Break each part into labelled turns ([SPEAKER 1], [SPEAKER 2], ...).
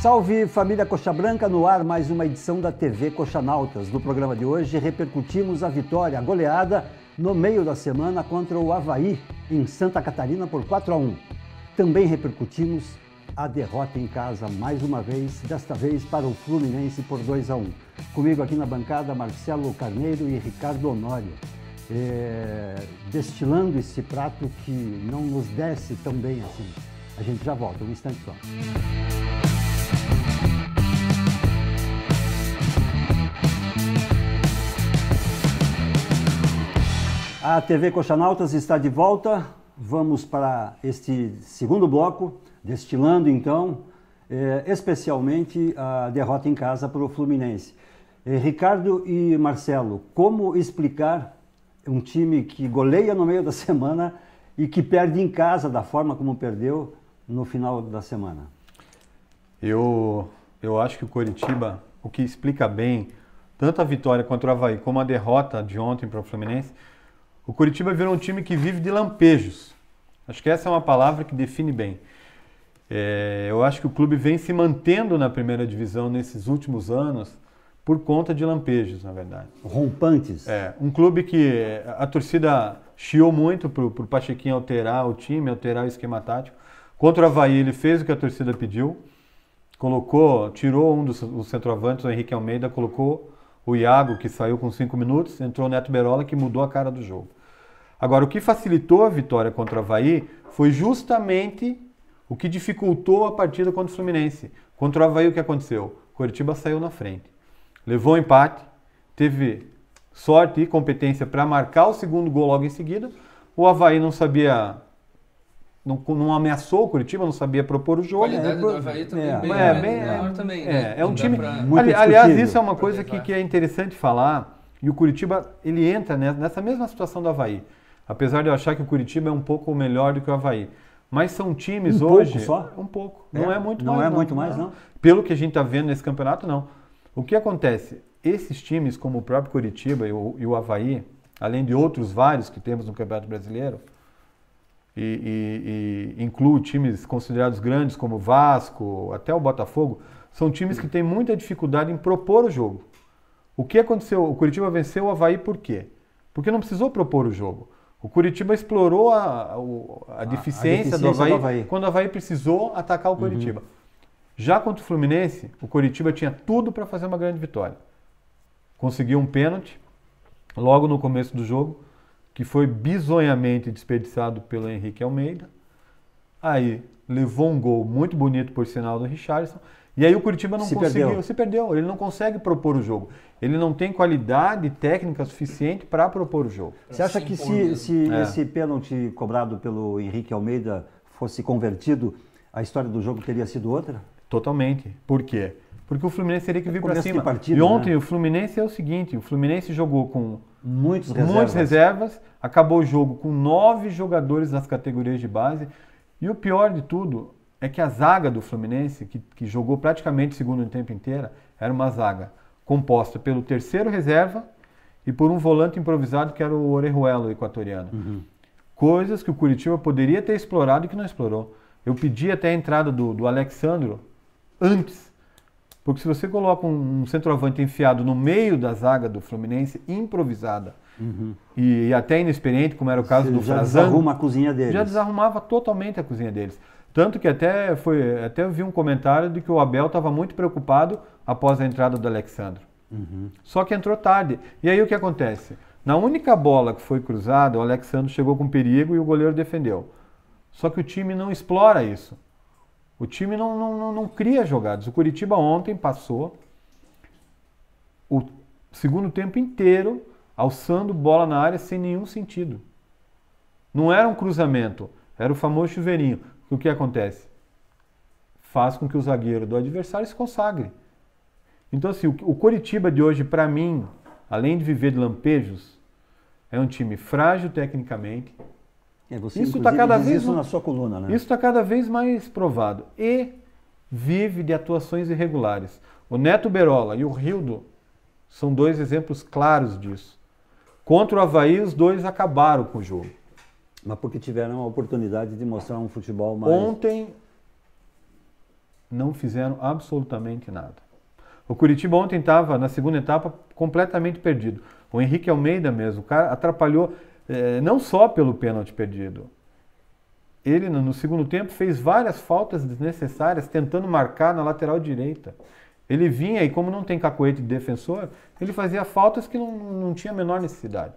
[SPEAKER 1] Salve família Coxa Branca, no ar mais uma edição da TV Coxanautas. No programa de hoje repercutimos a vitória, a goleada no meio da semana contra o Avaí em Santa Catarina por 4-1. Também repercutimos a derrota em casa mais uma vez, desta vez para o Fluminense por 2-1. Comigo aqui na bancada Marcelo Carneiro e Ricardo Honório, destilando esse prato que não nos desce tão bem assim. A gente já volta, um instante só. A TV Coxanautas está de volta. Vamos para este segundo bloco, destilando então, especialmente a derrota em casa para o Fluminense. Ricardo e Marcelo, como explicar um time que goleia no meio da semana e que perde em casa da forma como perdeu no final da semana?
[SPEAKER 2] Eu acho que o Coritiba, o que explica bem, tanto a vitória contra o Avaí como a derrota de ontem para o Fluminense, o Coritiba virou um time que vive de lampejos. Acho que essa é uma palavra que define bem. Eu acho que o clube vem se mantendo na primeira divisão nesses últimos anos por conta de lampejos, na verdade.
[SPEAKER 1] Rompantes.
[SPEAKER 2] Um clube que a torcida chiou muito para o Pachequinho alterar o time, alterar o esquema tático. Contra o Avaí ele fez o que a torcida pediu, tirou um dos centroavantes, o Henrique Almeida, colocou o Iago, que saiu com 5 minutos, entrou o Neto Berola, que mudou a cara do jogo. Agora, o que facilitou a vitória contra o Avaí foi justamente o que dificultou a partida contra o Fluminense. Contra o Avaí, o que aconteceu? O Coritiba saiu na frente. Levou o empate, teve sorte e competência para marcar o segundo gol logo em seguida. O Avaí não sabia, não ameaçou o Coritiba, não sabia propor o jogo.
[SPEAKER 3] A qualidade do Avaí também menor também.
[SPEAKER 2] É um time...
[SPEAKER 1] Pra...
[SPEAKER 2] Aliás, isso é uma coisa que é interessante falar. E o Coritiba, ele entra nessa mesma situação do Avaí. Apesar de eu achar que o Coritiba é um pouco melhor do que o Avaí. Mas são times hoje...
[SPEAKER 1] Um pouco só?
[SPEAKER 2] Um pouco. Não é muito
[SPEAKER 1] mais.
[SPEAKER 2] Não
[SPEAKER 1] é muito mais, não?
[SPEAKER 2] Pelo que a gente está vendo nesse campeonato, não. O que acontece? Esses times, como o próprio Coritiba e o Avaí, além de outros vários que temos no Campeonato Brasileiro, e inclui times considerados grandes como o Vasco, até o Botafogo, são times que têm muita dificuldade em propor o jogo. O que aconteceu? O Coritiba venceu o Avaí por quê? Porque não precisou propor o jogo. O Coritiba explorou a deficiência do Avaí quando o Avaí precisou atacar o Coritiba. Já contra o Fluminense, o Coritiba tinha tudo para fazer uma grande vitória. Conseguiu um pênalti logo no começo do jogo, que foi bizonhamente desperdiçado pelo Henrique Almeida. Aí levou um gol muito bonito, por sinal, do Richarlison. E aí o Coritiba não conseguiu, se perdeu. Ele não consegue propor o jogo. Ele não tem qualidade técnica suficiente para propor o jogo.
[SPEAKER 1] Você acha que se esse pênalti cobrado pelo Henrique Almeida fosse convertido, a história do jogo teria sido outra?
[SPEAKER 2] Totalmente. Por quê? Porque o Fluminense teria que vir para cima.
[SPEAKER 1] Partida,
[SPEAKER 2] e ontem o Fluminense é o seguinte, o Fluminense jogou com
[SPEAKER 1] muitas
[SPEAKER 2] reservas, acabou o jogo com 9 jogadores nas categorias de base, e o pior de tudo é que a zaga do Fluminense, que jogou praticamente o segundo tempo inteiro, era uma zaga composta pelo terceiro reserva e por um volante improvisado que era o Orejuela, o equatoriano. Coisas que o Coritiba poderia ter explorado e que não explorou. Eu pedi até a entrada do Alexandro antes, porque se você coloca um centroavante enfiado no meio da zaga do Fluminense, improvisada, e até inexperiente, como era o caso do Frazan,
[SPEAKER 1] já desarruma a cozinha deles.
[SPEAKER 2] Já desarrumava totalmente a cozinha deles. Tanto que até eu vi um comentário de que o Abel estava muito preocupado após a entrada do Alexandro. Só que entrou tarde. E aí o que acontece? Na única bola que foi cruzada, o Alexandro chegou com perigo e o goleiro defendeu. Só que o time não explora isso. O time não cria jogadas. O Coritiba ontem passou o segundo tempo inteiro alçando bola na área sem nenhum sentido. Não era um cruzamento, era o famoso chuveirinho. O que acontece? Faz com que o zagueiro do adversário se consagre. Então, assim, o Coritiba de hoje, para mim, além de viver de lampejos, é um time frágil tecnicamente.
[SPEAKER 1] Você isso está cada vez isso na sua coluna, né?
[SPEAKER 2] Isso está cada vez mais provado. E vive de atuações irregulares. O Neto Berola e o Rildo são 2 exemplos claros disso. Contra o Avaí, os 2 acabaram com o jogo.
[SPEAKER 1] Mas porque tiveram a oportunidade de mostrar um futebol mais...
[SPEAKER 2] Ontem, não fizeram absolutamente nada. O Curitiba ontem estava, na segunda etapa, completamente perdido. O Henrique Almeida mesmo, o cara atrapalhou, não só pelo pênalti perdido. Ele, no segundo tempo, fez várias faltas desnecessárias, tentando marcar na lateral direita. Ele vinha e, como não tem cacoete de defensor, ele fazia faltas que não tinha a menor necessidade.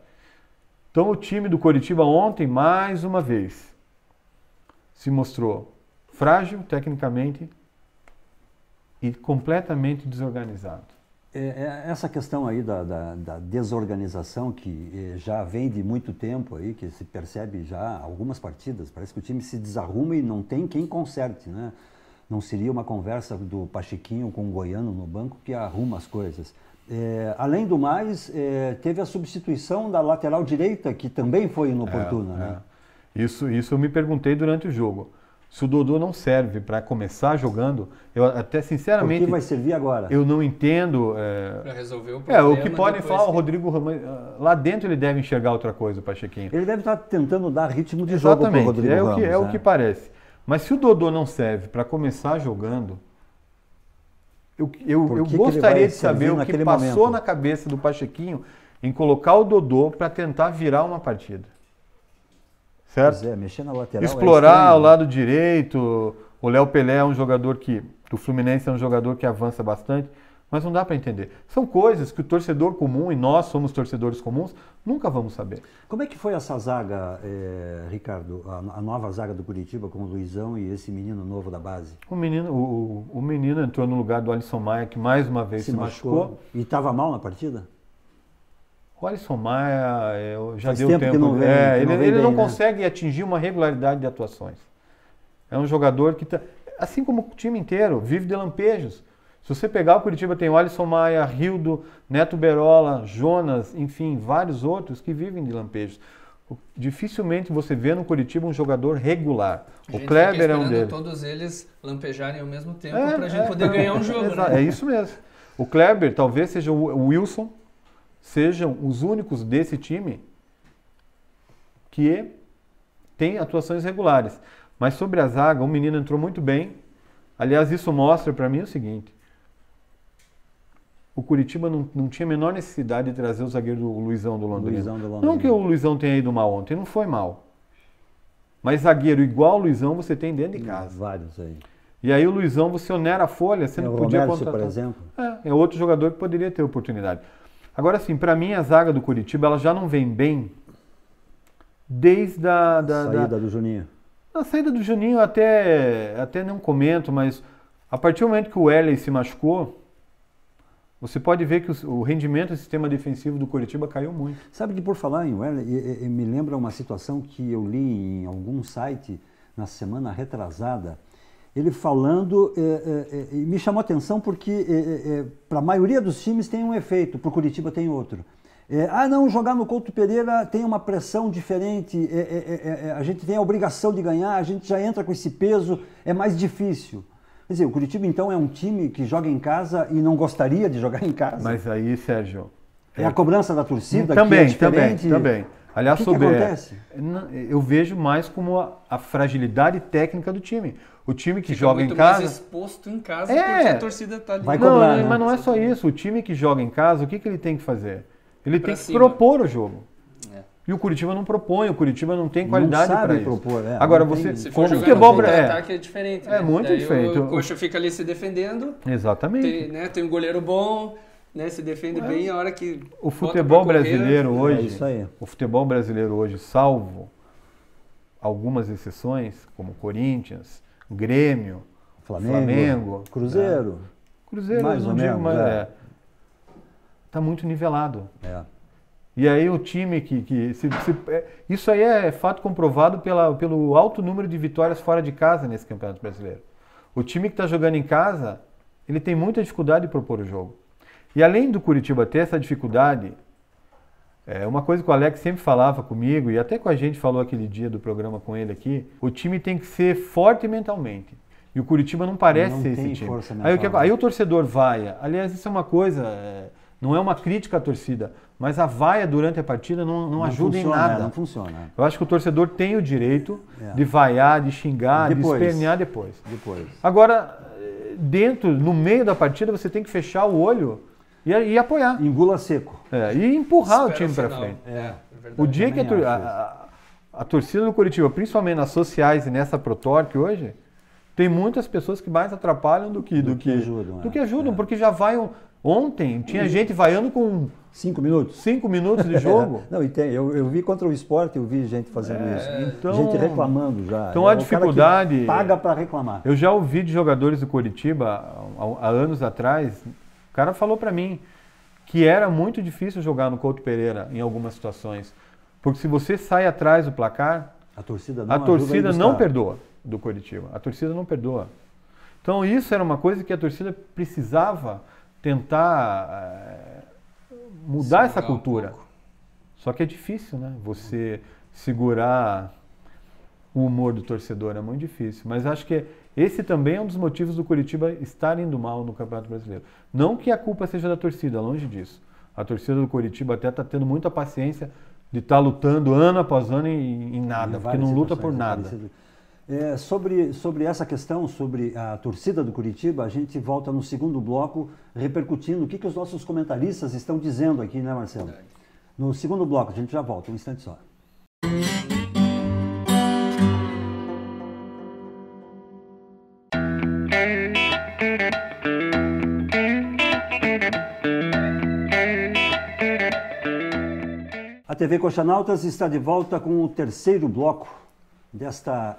[SPEAKER 2] Então, o time do Coritiba ontem, mais uma vez, se mostrou frágil tecnicamente e completamente desorganizado.
[SPEAKER 1] Essa questão aí da desorganização, que já vem de muito tempo aí, que se percebe já algumas partidas, parece que o time se desarruma e não tem quem conserte, né? Não seria uma conversa do Pachequinho com o Goiano no banco que arruma as coisas. Além do mais, teve a substituição da lateral direita, que também foi inoportuna, né?
[SPEAKER 2] Isso eu me perguntei durante o jogo. Se o Dodô não serve para começar jogando, eu até sinceramente...
[SPEAKER 1] Por que vai servir agora?
[SPEAKER 2] Eu não entendo...
[SPEAKER 3] Para resolver o problema.
[SPEAKER 2] O que podem falar, o Rodrigo Ramos, lá dentro ele deve enxergar outra coisa, o Pachequinho.
[SPEAKER 1] Ele deve estar tentando dar ritmo de jogo para o Rodrigo Ramos.
[SPEAKER 2] É o que parece. Mas se o Dodô não serve para começar jogando, eu gostaria de saber o que passou na cabeça do Pachequinho em colocar o Dodô para tentar virar uma partida. Certo?
[SPEAKER 1] Mexer na lateral.
[SPEAKER 2] Explorar o lado direito. O Léo Pelé é um jogador do Fluminense é um jogador que avança bastante, mas não dá para entender. São coisas que o torcedor comum, e nós somos torcedores comuns, nunca vamos saber.
[SPEAKER 1] Como é que foi essa zaga, Ricardo, a nova zaga do Curitiba com o Luizão e esse menino novo da base?
[SPEAKER 2] O menino entrou no lugar do Alisson Maia, que mais uma vez se machucou.
[SPEAKER 1] E estava mal na partida?
[SPEAKER 2] O Alisson Maia já
[SPEAKER 1] Faz
[SPEAKER 2] deu tempo.
[SPEAKER 1] Que não vem,
[SPEAKER 2] ele não consegue atingir uma regularidade de atuações. É um jogador que, assim como o time inteiro, vive de lampejos. Se você pegar o Curitiba, tem o Alisson Maia, Rildo, Neto Berola, Jonas, enfim, vários outros que vivem de lampejos. Dificilmente você vê no Curitiba um jogador regular. O Kleber é um deles.
[SPEAKER 3] Todos eles lampejarem ao mesmo tempo para a gente poder ganhar um jogo.
[SPEAKER 2] Né? É isso mesmo. O Kleber talvez seja o Wilson, sejam os únicos desse time que tem atuações regulares. Mas sobre a zaga, o menino entrou muito bem. Aliás, isso mostra para mim o seguinte. O Curitiba não tinha a menor necessidade de trazer o zagueiro do Luizão do Londrina. Não que o Luizão tenha ido mal ontem, não foi mal. Mas zagueiro igual o Luizão você tem dentro de casa.
[SPEAKER 1] Vários aí.
[SPEAKER 2] E aí o Luizão você onera a folha, você não podia
[SPEAKER 1] contratar. Por exemplo.
[SPEAKER 2] É outro jogador que poderia ter oportunidade. Agora sim, para mim a zaga do Curitiba ela já não vem bem desde a
[SPEAKER 1] saída do Juninho.
[SPEAKER 2] A saída do Juninho até não comento, mas a partir do momento que o Wesley se machucou, você pode ver que o rendimento do sistema defensivo do Curitiba caiu muito.
[SPEAKER 1] Sabe que por falar em Wesley, me lembra uma situação que eu li em algum site na semana retrasada, ele falando, me chamou a atenção porque para a maioria dos times tem um efeito, para o Curitiba tem outro. Não, jogar no Couto Pereira tem uma pressão diferente, a gente tem a obrigação de ganhar, a gente já entra com esse peso, é mais difícil. Quer dizer, o Curitiba então é um time que joga em casa e não gostaria de jogar em casa.
[SPEAKER 2] Mas aí, Sérgio...
[SPEAKER 1] É a cobrança da torcida
[SPEAKER 2] também,
[SPEAKER 1] que é diferente?
[SPEAKER 2] Também. Aliás,
[SPEAKER 1] o que acontece?
[SPEAKER 2] Eu vejo mais como a fragilidade técnica do time. O time que
[SPEAKER 3] fica
[SPEAKER 2] joga em casa...
[SPEAKER 3] muito mais exposto em casa porque a torcida está ali.
[SPEAKER 1] Vai cobrar,
[SPEAKER 2] mas não é só isso. O time que joga em casa, o que ele tem que fazer? Ele tem que propor o jogo. E o Curitiba não propõe, o Curitiba não tem qualidade para isso.
[SPEAKER 1] Propor,
[SPEAKER 2] Agora você...
[SPEAKER 3] Se for jogar no ataque é diferente.
[SPEAKER 2] É muito diferente.
[SPEAKER 3] O Coxa fica ali se defendendo.
[SPEAKER 2] Exatamente.
[SPEAKER 3] Tem um goleiro bom, né, se defende bem a hora que...
[SPEAKER 2] O futebol brasileiro hoje...
[SPEAKER 1] É isso aí.
[SPEAKER 2] O futebol brasileiro hoje, salvo algumas exceções, como Corinthians, Grêmio, Flamengo,
[SPEAKER 1] Cruzeiro.
[SPEAKER 2] Cruzeiro,
[SPEAKER 1] mais ou menos,
[SPEAKER 2] mas está muito nivelado.
[SPEAKER 1] É.
[SPEAKER 2] E aí o time isso aí é fato comprovado pelo alto número de vitórias fora de casa nesse Campeonato Brasileiro. O time que está jogando em casa, ele tem muita dificuldade de propor o jogo. E além do Curitiba ter essa dificuldade, uma coisa que o Alex sempre falava comigo, e até com a gente falou aquele dia do programa com ele aqui, o time tem que ser forte mentalmente. E o Curitiba não parece ser esse time. Aí o torcedor vaia. Aliás, isso é uma coisa, não é uma crítica à torcida, mas a vaia durante a partida não ajuda em nada.
[SPEAKER 1] Não funciona.
[SPEAKER 2] Eu acho que o torcedor tem o direito de vaiar, de xingar, de espernear depois.
[SPEAKER 1] Depois.
[SPEAKER 2] Agora, no meio da partida, você tem que fechar o olho e apoiar.
[SPEAKER 1] Engula seco.
[SPEAKER 2] E empurrar o
[SPEAKER 3] Espera
[SPEAKER 2] time para
[SPEAKER 3] final.
[SPEAKER 2] frente.
[SPEAKER 3] Verdade.
[SPEAKER 2] O dia que a torcida do Coritiba, principalmente nas sociais e nessa Protorque hoje, tem muitas pessoas que mais atrapalham do que ajudam, porque já vai... Ontem tinha gente vaiando com
[SPEAKER 1] 5 minutos.
[SPEAKER 2] 5 minutos de jogo.
[SPEAKER 1] Não, e tem, eu vi contra o Sport, eu vi gente fazendo isso.
[SPEAKER 2] Então,
[SPEAKER 1] gente reclamando já.
[SPEAKER 2] Então a dificuldade...
[SPEAKER 1] Paga para reclamar.
[SPEAKER 2] Eu já ouvi de jogadores do Coritiba, há anos atrás, o cara falou para mim que era muito difícil jogar no Couto Pereira em algumas situações. Porque se você sai atrás do placar, a torcida não perdoa do Coritiba. A torcida não perdoa. Então isso era uma coisa que a torcida precisava tentar mudar essa cultura. Só que é difícil, né? Você segurar o humor do torcedor, é muito difícil. Mas acho que esse também é um dos motivos do Coritiba estar indo mal no Campeonato Brasileiro. Não que a culpa seja da torcida, longe disso. A torcida do Coritiba até está tendo muita paciência de estar lutando ano após ano em nada, porque não luta por nada.
[SPEAKER 1] Sobre essa questão, sobre a torcida do Coritiba, a gente volta no segundo bloco repercutindo o que os nossos comentaristas estão dizendo aqui, né, Marcelo? No segundo bloco, a gente já volta, um instante só. A TV Coxanautas está de volta com o terceiro bloco desta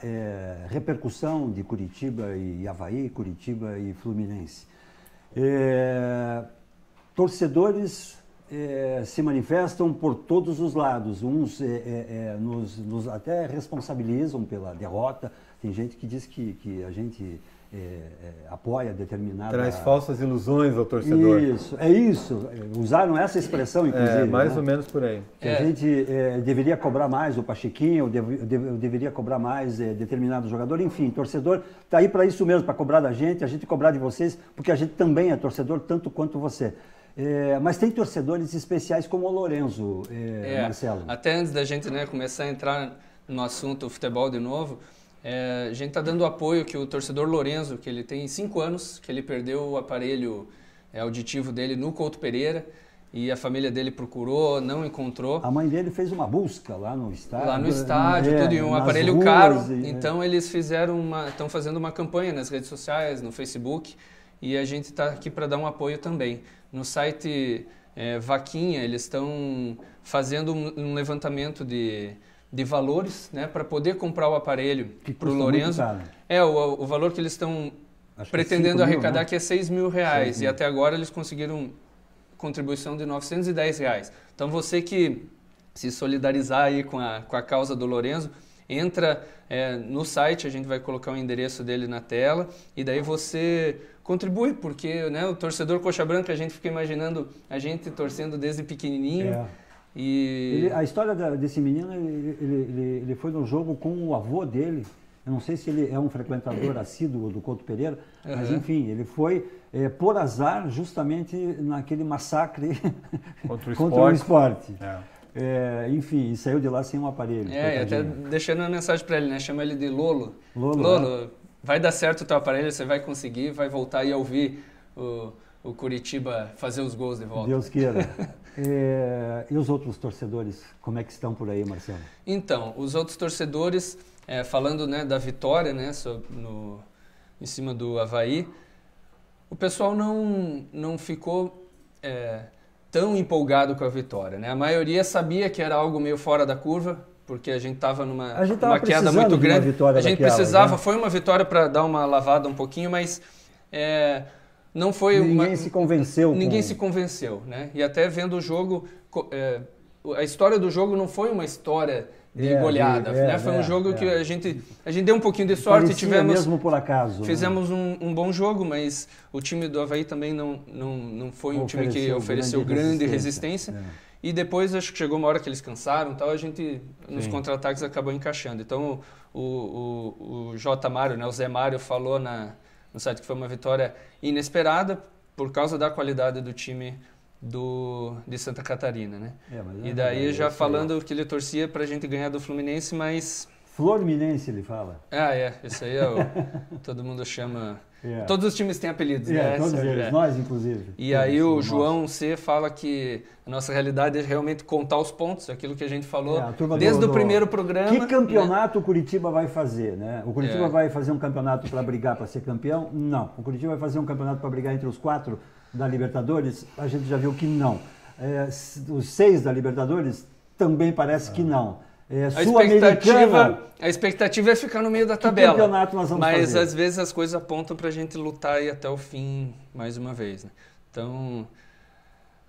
[SPEAKER 1] repercussão de Curitiba e Avaí, Curitiba e Fluminense. Torcedores se manifestam por todos os lados. Uns nos até responsabilizam pela derrota. Tem gente que diz que a gente apoia determinada...
[SPEAKER 2] Traz falsas ilusões ao torcedor.
[SPEAKER 1] Isso, isso. Usaram essa expressão, inclusive.
[SPEAKER 2] Mais ou menos por aí.
[SPEAKER 1] Que a gente deveria cobrar mais o Pachequinho, eu deveria cobrar mais determinado jogador. Enfim, torcedor está aí para isso mesmo, para cobrar da gente, a gente cobrar de vocês, porque a gente também é torcedor, tanto quanto você. Mas tem torcedores especiais como o Lorenzo, Marcelo.
[SPEAKER 3] Até antes da gente começar a entrar no assunto futebol de novo, a gente está dando apoio que o torcedor Lorenzo, que ele tem 5 anos, que ele perdeu o aparelho auditivo dele no Couto Pereira, e a família dele procurou, não encontrou.
[SPEAKER 1] A mãe dele fez uma busca lá no estádio.
[SPEAKER 3] Lá no estádio, tudo, e um aparelho ruas, caro. Então eles estão fazendo uma campanha nas redes sociais, no Facebook, e a gente está aqui para dar um apoio também. No site Vaquinha, eles estão fazendo um levantamento de valores, para poder comprar o aparelho para o Lorenzo. O valor que eles estão pretendendo arrecadar que é R$6.000, e até agora eles conseguiram contribuição de R$910. Então você que se solidarizar aí com a causa do Lorenzo, entra no site, a gente vai colocar o endereço dele na tela, e daí você contribui, porque o torcedor coxa branca, a gente fica imaginando a gente torcendo desde pequenininho.
[SPEAKER 1] A história desse menino, ele foi no jogo com o avô dele. Eu não sei se ele é um frequentador assíduo do Couto Pereira, mas enfim, ele foi por azar justamente naquele massacre contra o esporte. Enfim, e saiu de lá sem um aparelho.
[SPEAKER 3] E até deixando uma mensagem para ele, chama ele de Lolo. Lolo, vai dar certo o teu aparelho, você vai conseguir, vai voltar e ouvir o Curitiba fazer os gols de volta.
[SPEAKER 1] Deus queira. E os outros torcedores, como é que estão por aí, Marcelo?
[SPEAKER 3] Então, os outros torcedores, falando da vitória em cima do Avaí, o pessoal não ficou tão empolgado com a vitória. A maioria sabia que era algo meio fora da curva, porque a gente estava numa queda muito grande. A gente precisava, foi uma vitória para dar uma lavada um pouquinho, mas... não foi
[SPEAKER 1] ninguém se convenceu.
[SPEAKER 3] Ninguém se convenceu, E até vendo o jogo, a história do jogo não foi uma história de goleada, Foi um jogo que a gente deu um pouquinho de sorte, tivemos
[SPEAKER 1] mesmo por acaso.
[SPEAKER 3] Fizemos um bom jogo, mas o time do Avaí também não foi um time que ofereceu grande resistência. E depois acho que chegou uma hora que eles cansaram, a gente nos contra-ataques acabou encaixando. Então o J. Mário, o Zé Mário falou no site que foi uma vitória inesperada por causa da qualidade do time de Santa Catarina, E daí já falando que ele torcia para a gente ganhar do Fluminense, mas
[SPEAKER 1] Fluminense, ele fala.
[SPEAKER 3] Esse aí é todo mundo chama... Todos os times têm apelidos, né?
[SPEAKER 1] Todos eles, nós inclusive.
[SPEAKER 3] E aí o João C. fala que a nossa realidade é realmente contar os pontos, aquilo que a gente falou desde o primeiro programa.
[SPEAKER 1] Que campeonato o Curitiba vai fazer, né? O Curitiba vai fazer um campeonato para brigar para ser campeão? Não. O Curitiba vai fazer um campeonato para brigar entre os 4 da Libertadores? A gente já viu que não. Os 6 da Libertadores também parece que não.
[SPEAKER 3] A expectativa é ficar no meio da tabela.
[SPEAKER 1] Que campeonato nós vamos
[SPEAKER 3] mas
[SPEAKER 1] fazer?
[SPEAKER 3] Às vezes as coisas apontam para a gente lutar aí até o fim mais uma vez, né? Então,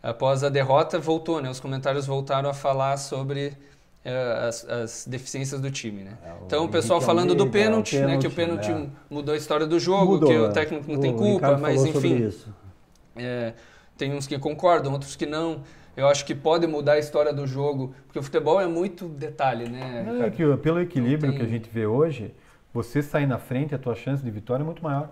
[SPEAKER 3] após a derrota, voltou, né? Os comentários voltaram a falar sobre as deficiências do time, né? Então o pessoal falando do pênalti, né? Que o pênalti mudou a história do jogo, que o técnico não tem culpa, mas enfim. Tem uns que concordam, outros que não. Eu acho que pode mudar a história do jogo, porque o futebol é muito detalhe, né?
[SPEAKER 2] Não, é que pelo equilíbrio que a gente vê hoje, você sair na frente, a tua chance de vitória é muito maior.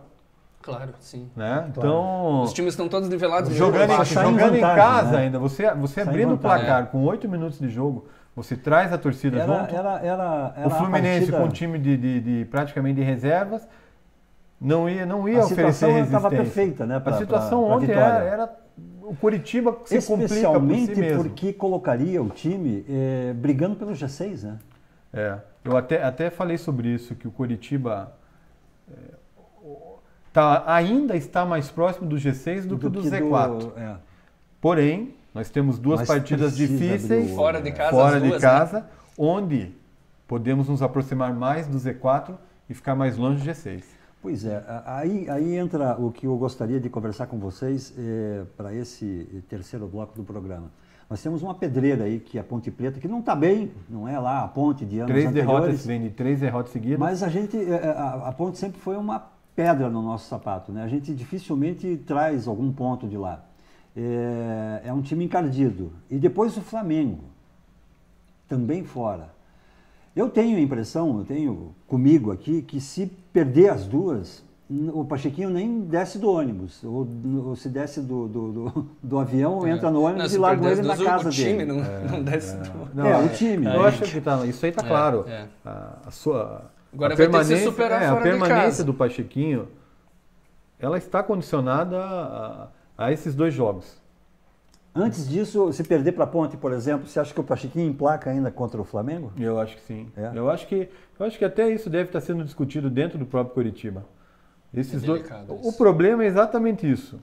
[SPEAKER 3] Claro, sim.
[SPEAKER 2] Né? Então,
[SPEAKER 3] os times estão todos nivelados.
[SPEAKER 2] Jogando em casa ainda, você abrindo o placar com 8 minutos de jogo, você traz a torcida junto. O Fluminense com um time de praticamente de reservas não ia oferecer resistência. A situação estava
[SPEAKER 1] perfeita, né?
[SPEAKER 2] A situação ontem era o Curitiba se complica
[SPEAKER 1] especialmente
[SPEAKER 2] por si mesmo.
[SPEAKER 1] Porque colocaria o time brigando pelo G6, né?
[SPEAKER 2] Eu até falei sobre isso, que o Curitiba ainda está mais próximo do G6 do que do Z4. Porém, nós temos 2 partidas difíceis
[SPEAKER 3] fora de casa,
[SPEAKER 2] né? Onde podemos nos aproximar mais do Z4 e ficar mais longe do G6.
[SPEAKER 1] Pois é, aí entra o que eu gostaria de conversar com vocês para esse terceiro bloco do programa. Nós temos uma pedreira aí, que é a Ponte Preta, que não está bem, não é lá a Ponte de anos anteriores.
[SPEAKER 2] Vem de 3 derrotas seguidas.
[SPEAKER 1] Mas a Ponte sempre foi uma pedra no nosso sapato, né? A gente dificilmente traz algum ponto de lá. É um time encardido. E depois o Flamengo, também fora. Eu tenho a impressão, eu tenho comigo aqui, que se perder as duas, o Pachequinho nem desce do ônibus, ou se desce do avião, entra no ônibus e larga ele na casa dele.
[SPEAKER 3] O time não desce do
[SPEAKER 1] ônibus. O time.
[SPEAKER 2] Eu acho que isso aí está claro.
[SPEAKER 3] Agora vai ter que se superar fora de casa.
[SPEAKER 2] A permanência do Pachequinho, ela está condicionada a esses 2 jogos.
[SPEAKER 1] Antes disso, se perder para a Ponte, por exemplo, você acha que o Pachequinho emplaca ainda contra o Flamengo?
[SPEAKER 2] Eu acho que sim. Eu acho que até isso deve estar sendo discutido dentro do próprio Curitiba. O problema é exatamente isso.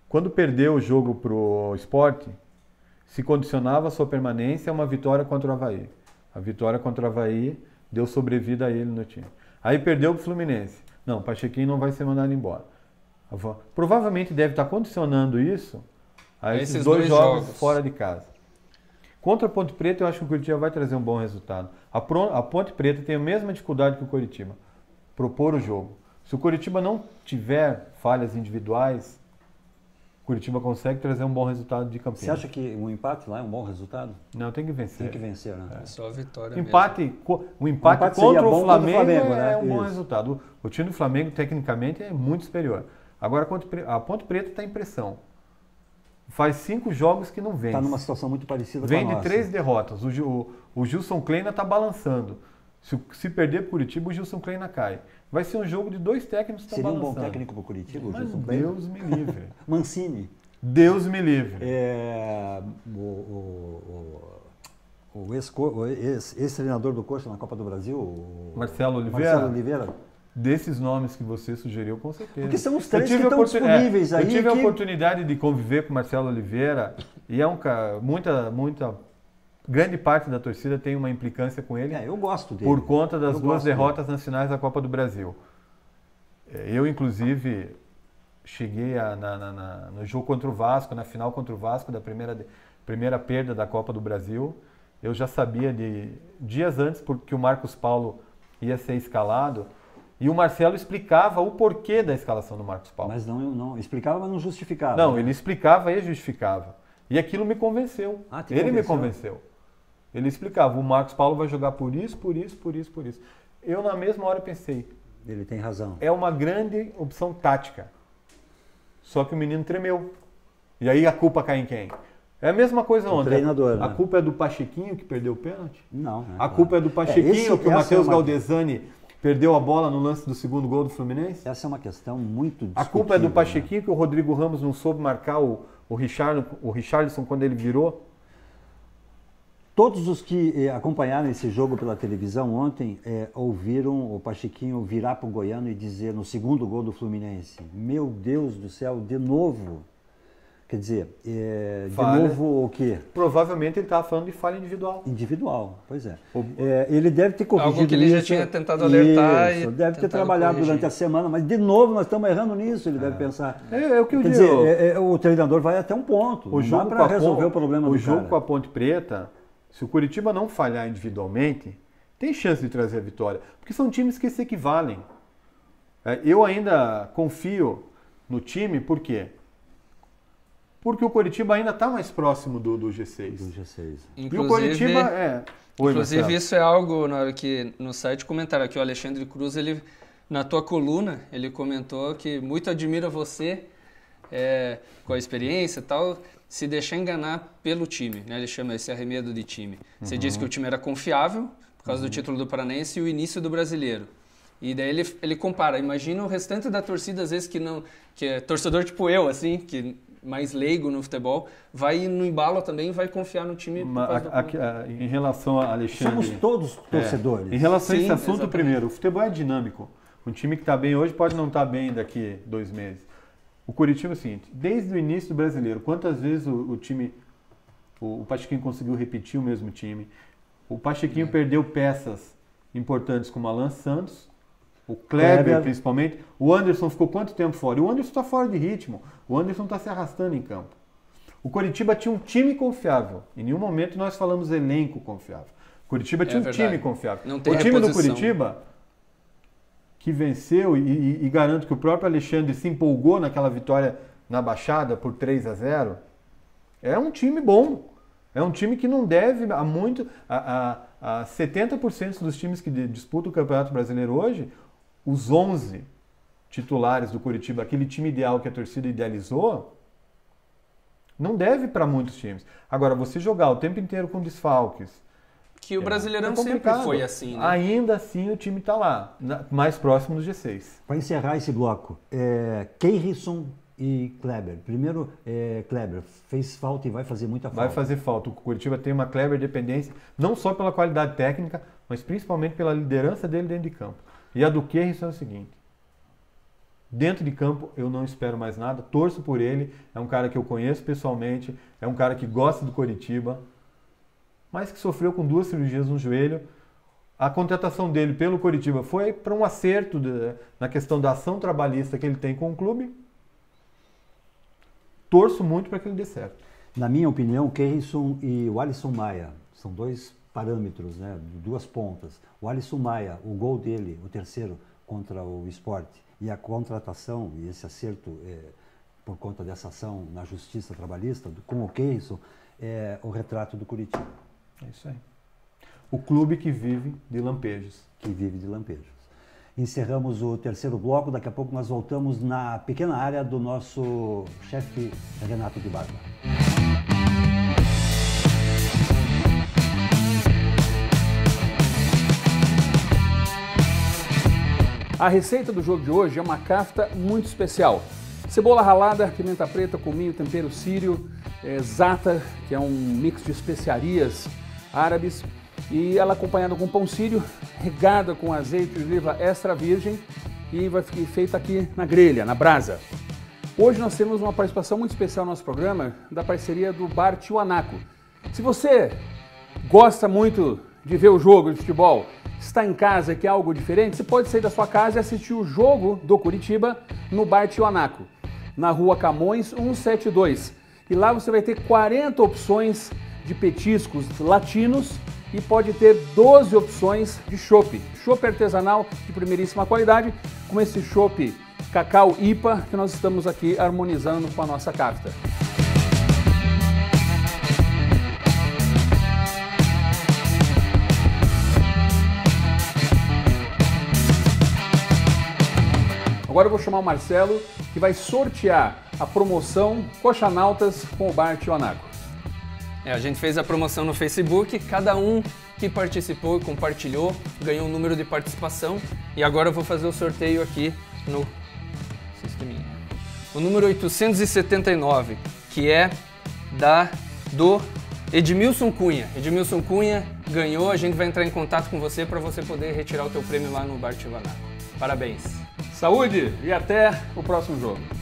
[SPEAKER 2] Quando perdeu o jogo para o Sport, se condicionava a sua permanência a uma vitória contra o Avaí. A vitória contra o Avaí deu sobrevida a ele no time. Aí perdeu para o Fluminense. Não, o Pachequinho não vai ser mandado embora. Provavelmente deve estar condicionando isso a esses 2 jogos fora de casa. Contra a Ponte Preta, eu acho que o Curitiba vai trazer um bom resultado. A Ponte Preta tem a mesma dificuldade que o Curitiba, propor o jogo. Se o Curitiba não tiver falhas individuais, o Curitiba consegue trazer um bom resultado de Campinas.
[SPEAKER 1] Você acha que um empate lá é um bom resultado?
[SPEAKER 2] Não, tem que vencer.
[SPEAKER 1] Tem que vencer, né?
[SPEAKER 3] É só a vitória
[SPEAKER 2] o empate contra o Flamengo é um bom resultado. O time do Flamengo, tecnicamente, é muito superior. Agora, a Ponte Preta está em pressão. Faz 5 jogos que não vence.
[SPEAKER 1] Está numa situação muito parecida com a
[SPEAKER 2] nossa.
[SPEAKER 1] Vem
[SPEAKER 2] de 3 derrotas. O Gilson Kleina está balançando. Se perder para o Curitiba, o Gilson Kleina cai. Vai ser um jogo de 2 técnicos que estão balançando.
[SPEAKER 1] Seria um bom técnico para o Curitiba, o Gilson
[SPEAKER 2] Kleina? Deus me livre.
[SPEAKER 1] Mancini.
[SPEAKER 2] Deus me livre.
[SPEAKER 1] O ex-treinador do Coxa na Copa do Brasil,
[SPEAKER 2] Marcelo Oliveira. Desses nomes que você sugeriu, com certeza.
[SPEAKER 1] Porque são os 3 que estão disponíveis aí.
[SPEAKER 2] Eu tive a oportunidade de conviver com o Marcelo Oliveira e muita grande parte da torcida tem uma implicância com ele.
[SPEAKER 1] Eu gosto dele.
[SPEAKER 2] Por conta das 2 derrotas nacionais da Copa do Brasil. Eu, inclusive, cheguei no jogo contra o Vasco, na final contra o Vasco, da primeira perda da Copa do Brasil. Eu já sabia dias antes, porque o Marcos Paulo ia ser escalado. E o Marcelo explicava o porquê da escalação do Marcos Paulo.
[SPEAKER 1] Mas não explicava, mas não justificava.
[SPEAKER 2] Não, ele explicava e justificava. E aquilo me convenceu. Ele me convenceu. Ele explicava, o Marcos Paulo vai jogar por isso, por isso, por isso, por isso. Eu, na mesma hora, pensei...
[SPEAKER 1] Ele tem razão.
[SPEAKER 2] É uma grande opção tática. Só que o menino tremeu. E aí a culpa cai em quem? É a mesma coisa ontem.
[SPEAKER 1] Treinador, né?
[SPEAKER 2] A culpa é do Pachequinho que perdeu o pênalti?
[SPEAKER 1] Não.
[SPEAKER 2] A culpa é do Pachequinho que o Matheus Galdesani perdeu a bola no lance do segundo gol do Fluminense?
[SPEAKER 1] Essa é uma questão muito discutível.
[SPEAKER 2] A culpa é do Pachequinho, né? Que o Rodrigo Ramos não soube marcar o Richarlison quando ele virou?
[SPEAKER 1] Todos os que acompanharam esse jogo pela televisão ontem ouviram o Pachequinho virar para o Goiano e dizer no segundo gol do Fluminense: meu Deus do céu, de novo. Quer dizer, de novo o quê?
[SPEAKER 2] Provavelmente ele estava falando de falha individual.
[SPEAKER 1] Individual, pois é. Ele deve ter corrigido
[SPEAKER 3] algo que ele já tinha tentado alertar.
[SPEAKER 1] Isso, deve ter trabalhado durante a semana, mas de novo nós estamos errando nisso, ele deve pensar.
[SPEAKER 2] É o que eu
[SPEAKER 1] digo. Quer dizer, o treinador vai até um ponto,
[SPEAKER 2] o jogo
[SPEAKER 1] para resolver o problema do cara.
[SPEAKER 2] O jogo com a Ponte Preta, se o Curitiba não falhar individualmente, tem chance de trazer a vitória, porque são times que se equivalem. Eu ainda confio no time, por quê? Porque o Coritiba ainda está mais próximo do G6.
[SPEAKER 1] Do G6.
[SPEAKER 2] E o Coritiba
[SPEAKER 3] Inclusive, isso é algo, na hora que no site comentaram aqui, o Alexandre Cruz, ele, na tua coluna, ele comentou que muito admira você, com a experiência e tal, se deixar enganar pelo time, né? Ele chama esse arremedo de time. Você disse que o time era confiável, por causa do título do Paranense e o início do Brasileiro. E daí ele compara, imagina o restante da torcida, às vezes, que é torcedor tipo eu, assim, que mais leigo no futebol, vai no embalo também, vai confiar no time.
[SPEAKER 2] Em relação a Alexandre...
[SPEAKER 1] Somos todos torcedores.
[SPEAKER 2] Em relação a esse assunto, primeiro, o futebol é dinâmico. Um time que está bem hoje pode não estar bem daqui 2 meses. O Curitiba é o seguinte, desde o início do Brasileiro, quantas vezes o Pachequinho conseguiu repetir o mesmo time? O Pachequinho perdeu peças importantes como Alan Santos, o Kleber principalmente. O Anderson ficou quanto tempo fora? O Anderson está fora de ritmo. O Anderson está se arrastando em campo. O Coritiba tinha um time confiável. Em nenhum momento nós falamos elenco confiável. O Coritiba tinha um time confiável.
[SPEAKER 3] Não tem
[SPEAKER 2] o time
[SPEAKER 3] reposição.
[SPEAKER 2] do Coritiba, que venceu, e garanto que o próprio Alexandre se empolgou naquela vitória na Baixada por 3-0, é um time bom. É um time que não deve a 70% dos times que disputam o Campeonato Brasileiro hoje, os 11 titulares do Coritiba, aquele time ideal que a torcida idealizou, não deve para muitos times. Agora, você jogar o tempo inteiro com desfalques...
[SPEAKER 3] Que o Brasileirão sempre foi assim, né?
[SPEAKER 2] Ainda assim o time está lá, mais próximo do G6.
[SPEAKER 1] Para encerrar esse bloco, Keirson e Kleber. Primeiro, Kleber fez falta e vai fazer muita falta.
[SPEAKER 2] Vai fazer falta. O Curitiba tem uma Kleber dependência, não só pela qualidade técnica, mas principalmente pela liderança dele dentro de campo. E a do Keirson é o seguinte, dentro de campo eu não espero mais nada, torço por ele, é um cara que eu conheço pessoalmente, é um cara que gosta do Coritiba, mas que sofreu com 2 cirurgias no joelho. A contratação dele pelo Coritiba foi para um acerto na questão da ação trabalhista que ele tem com o clube. Torço muito para que ele dê certo.
[SPEAKER 1] Na minha opinião, o Keirson e o Alisson Maia são 2 parâmetros, né? 2 pontas. O Alisson Maia, o gol dele, o terceiro contra o Sport, e a contratação e esse acerto por conta dessa ação na Justiça Trabalhista com o Keirson, é o retrato do Coritiba.
[SPEAKER 2] É isso aí. O clube que vive de lampejos.
[SPEAKER 1] Que vive de lampejos. Encerramos o terceiro bloco, daqui a pouco nós voltamos na pequena área do nosso chefe Renato de Barba.
[SPEAKER 4] A receita do jogo de hoje é uma kafta muito especial. Cebola ralada, pimenta preta, cominho, tempero sírio, zata, que é um mix de especiarias árabes, e ela acompanhada com pão sírio, regada com azeite de oliva extra virgem e vai ficar feita aqui na grelha, na brasa. Hoje nós temos uma participação muito especial no nosso programa, da parceria do Bar Tiwanaku. Se você gosta muito de ver o jogo de futebol, está em casa e quer algo diferente, você pode sair da sua casa e assistir o jogo do Curitiba no Bar Tiwanaku, na rua Camões 172. E lá você vai ter 40 opções de petiscos latinos e pode ter 12 opções de chopp. Chopp artesanal de primeiríssima qualidade, com esse chopp Cacau IPA que nós estamos aqui harmonizando com a nossa kafta. Agora eu vou chamar o Marcelo, que vai sortear a promoção Coxanautas com o Bar Tiwanaku.
[SPEAKER 3] A gente fez a promoção no Facebook, cada um que participou e compartilhou ganhou um número de participação e agora eu vou fazer o sorteio aqui no sisteminha. O número 879, que é do Edmilson Cunha. Edmilson Cunha ganhou, a gente vai entrar em contato com você para você poder retirar o teu prêmio lá no Bar Tivanaco. Parabéns!
[SPEAKER 4] Saúde e até o próximo jogo!